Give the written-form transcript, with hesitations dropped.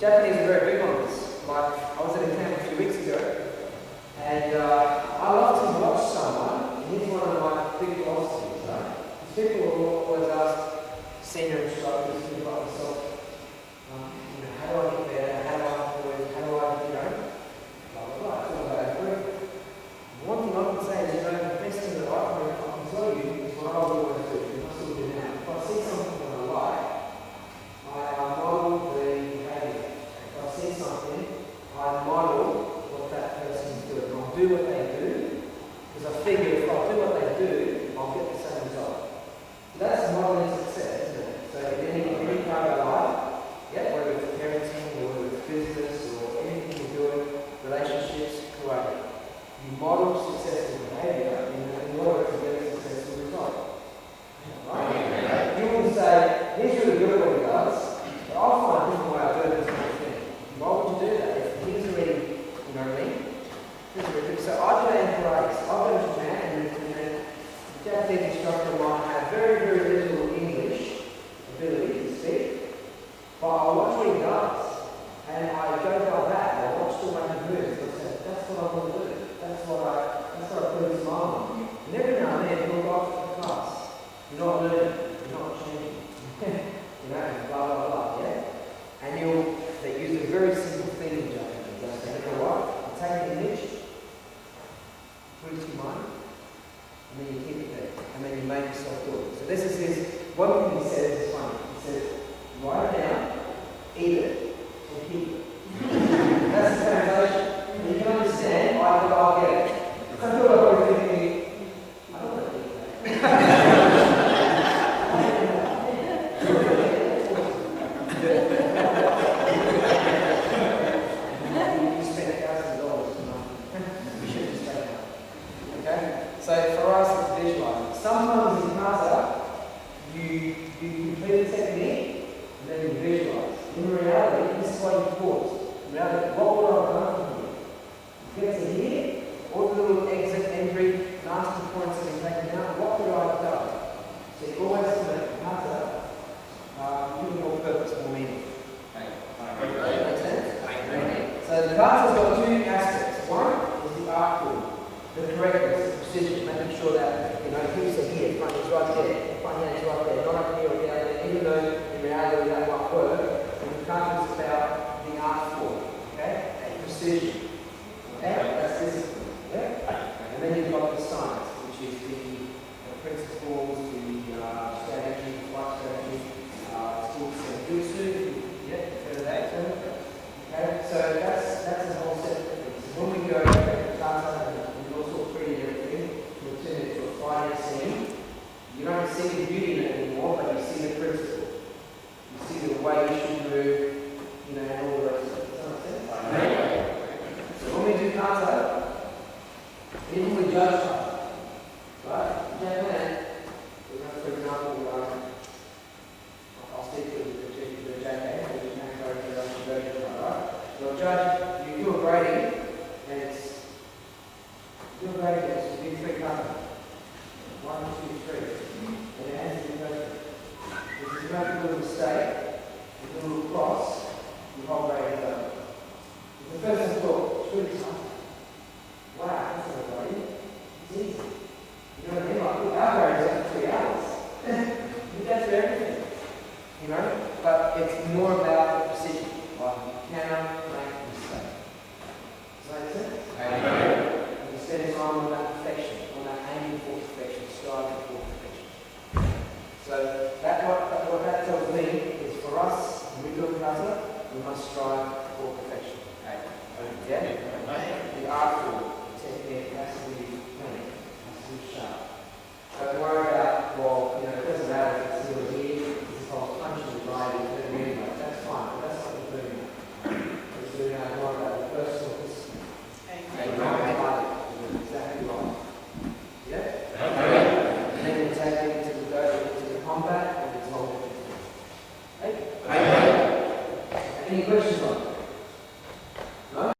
Japanese are very big on this. Like, I was at a camp a few weeks ago, and I love to watch someone, and he's one of my big philosophies, right? People will always ask senior instructors, people like myself, how do I get better? How do I do it? How do I, blah, blah, blah. It's all about improvement. One thing I would say is, the best thing that I can tell you is what I would always do, and I still do now. If I see something that I like, I model the behaviour. If I see something, I model what that person's doing. I'll do what they do, because I figure if I do what they do, I'll get the same result. That's modeling success, isn't it? So in any part of our life, whether it's parenting or whether it's business or anything you're doing, relationships, great. You model successful behaviour in order to get a successful result. Right? You will say, he's really good at what he does, but I'll find a different way of doing this kind of thing. Why would you do that? If he's already, you know what I mean? So I do that in karate. I'll go to Japan and the Japanese instructor might have very, very little English ability to speak, but I watch what he does, and I go by that, I watch the way he moves, and I say, that's what I want to do. That's what I put a smile on. And every now and then you'll go off to the class. You're not learning, you're not changing. And blah blah blah, yeah? And they use a very simple thing in Japanese. They say, you know what? You take an image, put it to your mind, and then you keep it there. And then you make yourself do it. So this is his, one thing he says is funny. He says, write it down, eat it, or keep it. That's the translation. You can understand, I'll get it. I feel like we're thinking, I don't want to do that. You spend $1,000 a month. You should just take it out. Okay? So for us, it's visualizing. Sometimes in kata, you complete the technique, and then you visualize. In reality, this is why you pause. In reality, what would I have done from here? Get to here, all the little exit, entry, master points that are taken out, what could I have done? So you always make kata give more purpose, more meaning. Makes sense? So the kata's got two aspects. One is the art form, the correctness, the precision, making sure that, hips are here, front is right there, front hand is right there, not up here or down there, even though in reality that might work. And the kata is about the art form, okay? And precision. Okay? That's discipline. Yeah? And then you've got the science, which is the principles, the strategy, fight strategy, skills and jutsu. Yeah, you've heard of that term? Okay? So that's a whole set of things. When we go to kata and all sorts of pretty everything, we'll turn it to a fighting scene. You don't see the beauty in it anymore, but you see the principle. You see the way you should move, and all the rest of it. Does that make sense? So when we do kata, even we judge kata, right? In Japan, for example, I'll stick to the JK, the Japan Karate version, right? So a judge, you do a grading, and it's you do three kata. 1, 2, 3. And it has to be perfect. If you make a little mistake, a little cross, the whole grade is over. The person thought, it's really tough. Wow, that's not right. It's easy. You know what I mean? Like, our grade is like 3 hours. You get through everything. But it's more about the precision. Like, you cannot make a mistake. Does that make sense? And you spend time on that perfection, on that aiming for perfection, striving for perfection. So what that tells me is for us, when we do a kata, we must strive for perfection. Yeah? The art form, the technique has to be clean, has to be sharp. Don't worry about, it doesn't matter if it's still here, if I was punching the guy who's doing it anyway, that's fine, but that's not what we're doing. We're doing more about the personal discipline. Exactly right. Yeah? And then you take it into the combat, and it's all different. Any questions on it?